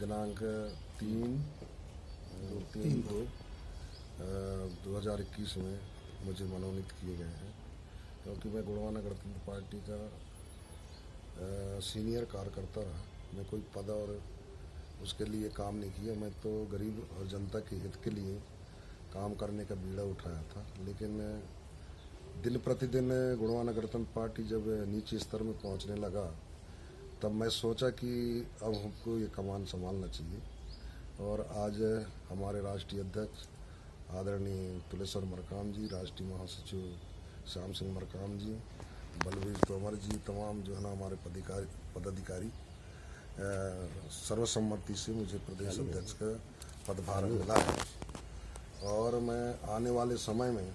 दिनांक 3/2/2021 में मुझे मनोनीत किए गए हैं, क्योंकि मैं गोंडवाना गणतंत्र पार्टी का सीनियर कार्यकर्ता रहा। मैं कोई पद और उसके लिए काम नहीं किया। मैं तो गरीब और जनता के हित के लिए काम करने का बीड़ा उठाया था। लेकिन दिन प्रतिदिन गोंडवाना गणतंत्र पार्टी जब नीचे स्तर में पहुंचने लगा, तब मैं सोचा कि अब हमको ये कमान संभालना चाहिए। और आज हमारे राष्ट्रीय अध्यक्ष आदरणीय तुलेश्वर मरकाम जी, राष्ट्रीय महासचिव श्याम सिंह मरकाम जी, बलवीर तोमर जी, तमाम जो है ना हमारे पदाधिकारी सर्वसम्मति से मुझे प्रदेश अध्यक्ष का पदभार मिला है। और मैं आने वाले समय में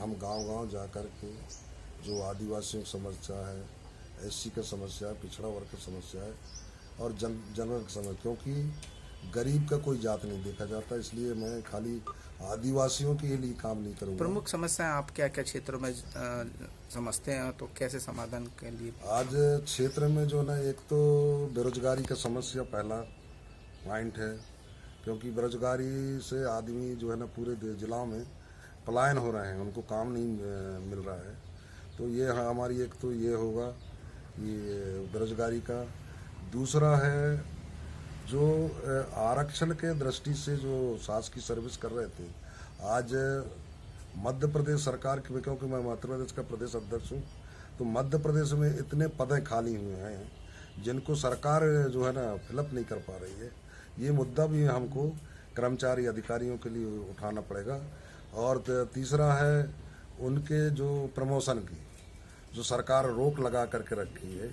हम गांव-गांव जाकर के जो आदिवासियों की समस्या है, एससी का समस्या है, पिछड़ा वर्ग की समस्या है और जनरल की समस्या, क्योंकि गरीब का कोई जात नहीं देखा जाता, इसलिए मैं खाली आदिवासियों के लिए काम नहीं करूँगा। प्रमुख समस्याएं आप क्या क्या क्षेत्रों में समझते हैं, तो कैसे समाधान के लिए? आज क्षेत्र में जो ना, एक तो बेरोजगारी का समस्या पहला पॉइंट है, क्योंकि बेरोजगारी से आदमी जो है ना पूरे जिला में पलायन हो रहे हैं, उनको काम नहीं मिल रहा है। तो ये हमारी एक तो ये होगा, ये बेरोजगारी का। दूसरा है जो आरक्षण के दृष्टि से जो शासकीय सर्विस कर रहे थे, आज मध्य प्रदेश सरकार की, क्योंकि मैं मध्य प्रदेश का प्रदेश अध्यक्ष हूँ, तो मध्य प्रदेश में इतने पदें खाली हुए हैं जिनको सरकार जो है ना फिलअप नहीं कर पा रही है। ये मुद्दा भी हमको कर्मचारी अधिकारियों के लिए उठाना पड़ेगा। और तीसरा है उनके जो प्रमोशन की जो सरकार रोक लगा करके रखी है,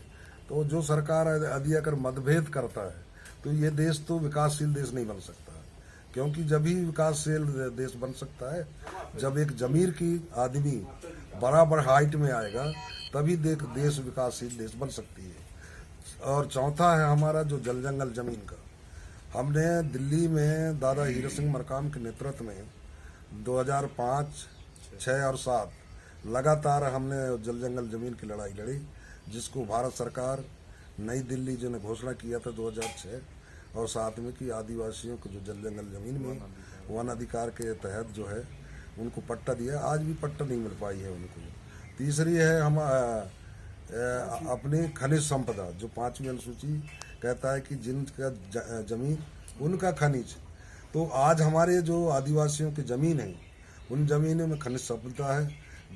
तो जो सरकार यदि अगर मतभेद करता है तो ये देश तो विकासशील देश नहीं बन सकता, क्योंकि जब ही विकासशील देश बन सकता है जब एक जमीर की आदमी बराबर हाइट में आएगा, तभी देश विकासशील देश बन सकती है। और चौथा है हमारा जो जल जंगल जमीन का। हमने दिल्ली में दादा हीरा सिंह मरकाम के नेतृत्व में 2005, 6 और 7 लगातार हमने जल जंगल जमीन की लड़ाई लड़ी, जिसको भारत सरकार नई दिल्ली जो ने घोषणा किया था 2006 और 7 में कि आदिवासियों को जो जल जंगल जमीन में वन अधिकार के तहत जो है उनको पट्टा दिया। आज भी पट्टा नहीं मिल पाई है उनको। तीसरी है हम अपनी खनिज संपदा, जो 5वीं अनुसूची कहता है कि जिनका जमीन उनका खनिज। तो आज हमारे जो आदिवासियों की जमीन है, उन जमीनों में खनिज संपदा है,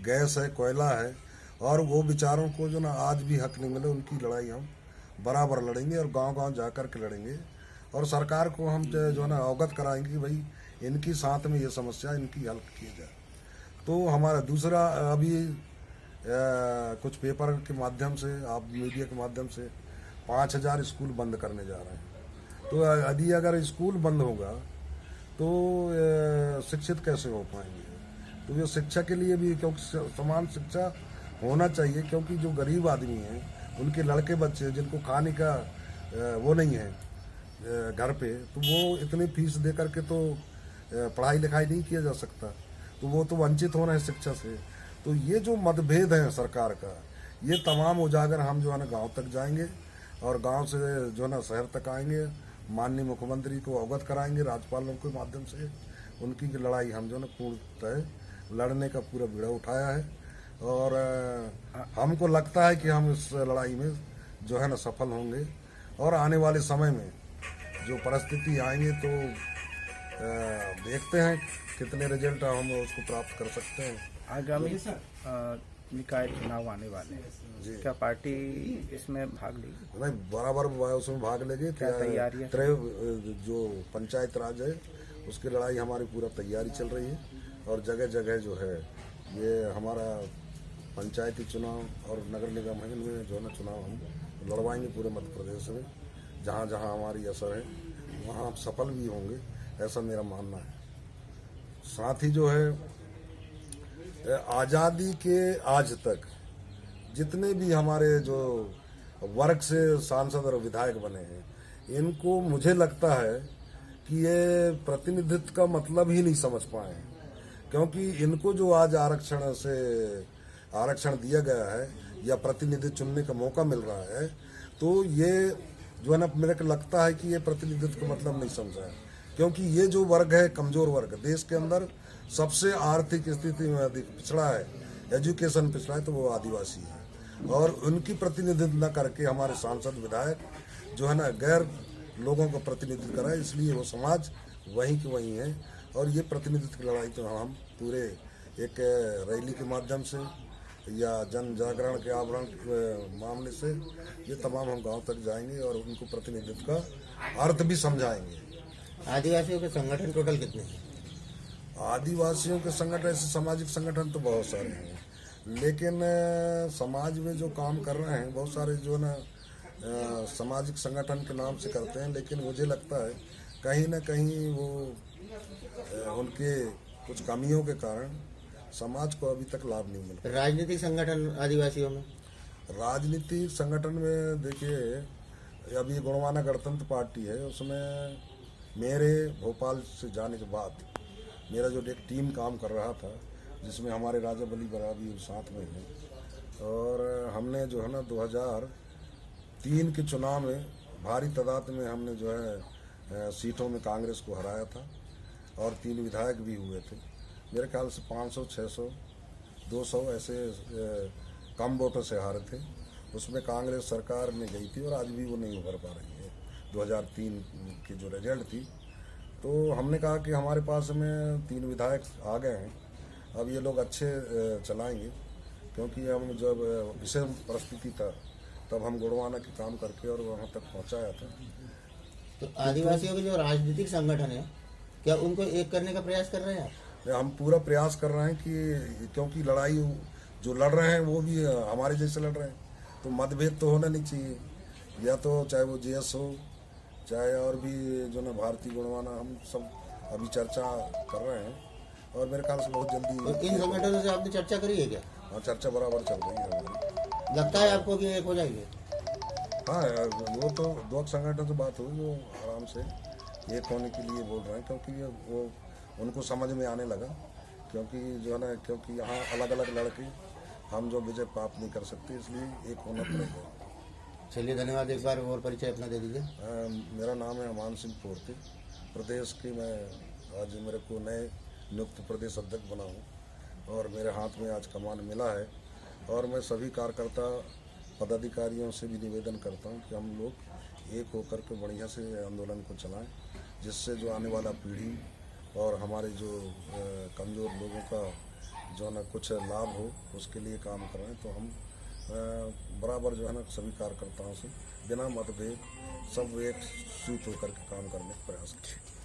गैस है, कोयला है, और वो बेचारों को जो ना आज भी हक नहीं मिले, उनकी लड़ाई हम बराबर लड़ेंगे और गांव-गांव जाकर के लड़ेंगे। और सरकार को हम जो है ना अवगत कराएंगे कि भाई इनकी साथ में ये समस्या इनकी हल की जाए। तो हमारा दूसरा अभी कुछ पेपर के माध्यम से, आप मीडिया के माध्यम से 5000 स्कूल बंद करने जा रहे हैं। तो यदि अगर स्कूल बंद होगा तो शिक्षित कैसे हो पाएंगे? तो ये शिक्षा के लिए भी, क्योंकि समान शिक्षा होना चाहिए, क्योंकि जो गरीब आदमी हैं उनके लड़के बच्चे जिनको खाने का वो नहीं है घर पे, तो वो इतनी फीस दे करके तो पढ़ाई लिखाई नहीं किया जा सकता, तो वो तो वंचित हो रहे हैं शिक्षा से। तो ये जो मतभेद है सरकार का, ये तमाम उजागर हम जो है ना गाँव तक जाएंगे और गाँव से जो है ना शहर तक आएंगे, माननीय मुख्यमंत्री को अवगत कराएंगे राजपालों के माध्यम से। उनकी लड़ाई हम जो है ना पूर्णतः लड़ने का पूरा बीड़ा उठाया है और हमको लगता है कि हम इस लड़ाई में जो है ना सफल होंगे। और आने वाले समय में जो परिस्थिति आएंगे तो देखते हैं कितने रिजल्ट हम उसको प्राप्त कर सकते हैं। आगामी निकाय चुनाव आने वाले हैं जी, क्या पार्टी इसमें भाग लेगी? नहीं, बराबर उसमें भाग लेगी। तैयारियां जो पंचायत राज है उसकी लड़ाई हमारी पूरा तैयारी चल रही है और जगह जगह जो है ये हमारा पंचायती चुनाव और नगर निगम है, इनमें जो है ना चुनाव हम लड़वाएंगे पूरे मध्य प्रदेश में। जहाँ जहाँ हमारी असर है वहाँ हम सफल भी होंगे, ऐसा मेरा मानना है। साथ ही जो है आज़ादी के आज तक जितने भी हमारे जो वर्ग से सांसद और विधायक बने हैं, इनको मुझे लगता है कि ये प्रतिनिधित्व का मतलब ही नहीं समझ पाए हैं, क्योंकि इनको जो आज आरक्षण दिया गया है या प्रतिनिधि चुनने का मौका मिल रहा है, तो ये जो है ना मेरे को लगता है कि ये प्रतिनिधित्व का मतलब नहीं समझा है, क्योंकि ये जो वर्ग है कमजोर वर्ग, देश के अंदर सबसे आर्थिक स्थिति में अधिक पिछड़ा है, एजुकेशन पिछड़ा है, तो वो आदिवासी है। और उनकी प्रतिनिधित्व न करके हमारे सांसद विधायक जो है ना गैर लोगों को प्रतिनिधित्व करा है, इसलिए वो समाज वहीं के वहीं है। और ये प्रतिनिधित्व की लड़ाई तो हम पूरे एक रैली के माध्यम से या जन जागरण के आवरण के मामले से ये तमाम हम गांव तक जाएंगे और उनको प्रतिनिधित्व का अर्थ भी समझाएंगे। आदिवासियों के संगठन टोटल कितने हैं? आदिवासियों के संगठन, ऐसे सामाजिक संगठन तो बहुत सारे हैं, लेकिन समाज में जो काम कर रहे हैं बहुत सारे जो ना सामाजिक संगठन के नाम से करते हैं, लेकिन मुझे लगता है कहीं ना कहीं वो उनके कुछ कमियों के कारण समाज को अभी तक लाभ नहीं मिल रहा। राजनीतिक संगठन आदिवासियों में? राजनीतिक संगठन में देखिए, अभी गोंडवाना गणतंत्र पार्टी है, उसमें मेरे भोपाल से जाने के बाद मेरा जो एक टीम काम कर रहा था, जिसमें हमारे राजा बली बरा भी साथ में है, और हमने जो है ना 2003 के चुनाव में भारी तादाद में हमने जो है सीटों में कांग्रेस को हराया था और 3 विधायक भी हुए थे। मेरे ख्याल से 500, 600, 200 ऐसे कम वोटों से हारे थे। उसमें कांग्रेस सरकार में गई थी और आज भी वो नहीं उभर पा रही है। 2003 की जो रिजल्ट थी, तो हमने कहा कि हमारे पास में 3 विधायक आ गए हैं, अब ये लोग अच्छे चलाएंगे, क्योंकि हम जब विषम परिस्थिति था तब हम गोंडवाना के काम करके और वहाँ तक पहुँचाया था। तो आदिवासियों के जो राजनीतिक संगठन है, क्या उनको एक करने का प्रयास कर रहे हैं आप? हम पूरा प्रयास कर रहे हैं कि, क्योंकि लड़ाई जो लड़ रहे हैं वो भी हमारे जैसे लड़ रहे हैं, तो मतभेद तो होना नहीं चाहिए, या तो चाहे वो जेएस हो चाहे और भी जो ना भारतीय गोंडवाना, हम सब अभी चर्चा कर रहे हैं और मेरे ख्याल से बहुत जल्दी। तो इन संगठनों से आपने चर्चा करी है क्या? हाँ, चर्चा बराबर चल रही है हमारी। लगता है आपको कि एक हो जाएंगे? हाँ, वो तो 2 संगठन से बात हुई, वो आराम से एक होने के लिए बोल रहे हैं, क्योंकि वो उनको समझ में आने लगा, क्योंकि जो है ना, क्योंकि यहाँ अलग अलग लड़के हम जो विजय प्राप्त नहीं कर सकते, इसलिए एक होना पड़ेगा। चलिए, धन्यवाद। एक बार और परिचय अपना दे दीजिए। मेरा नाम है अमान सिंह पोर्ते, प्रदेश की मैं आज मेरे को नए नियुक्त प्रदेश अध्यक्ष बना हूँ और मेरे हाथ में आज कमान मिला है। और मैं सभी कार्यकर्ता पदाधिकारियों से भी निवेदन करता हूँ कि हम लोग एक होकर के बढ़िया से आंदोलन को चलाएं, जिससे जो आने वाला पीढ़ी और हमारे जो कमज़ोर लोगों का जो ना कुछ लाभ हो, उसके लिए काम कर रहे हैं। तो हम बराबर जो है ना सभी कार्यकर्ताओं से बिना मतभेद सब एक सूत होकर के काम करने का प्रयास करें।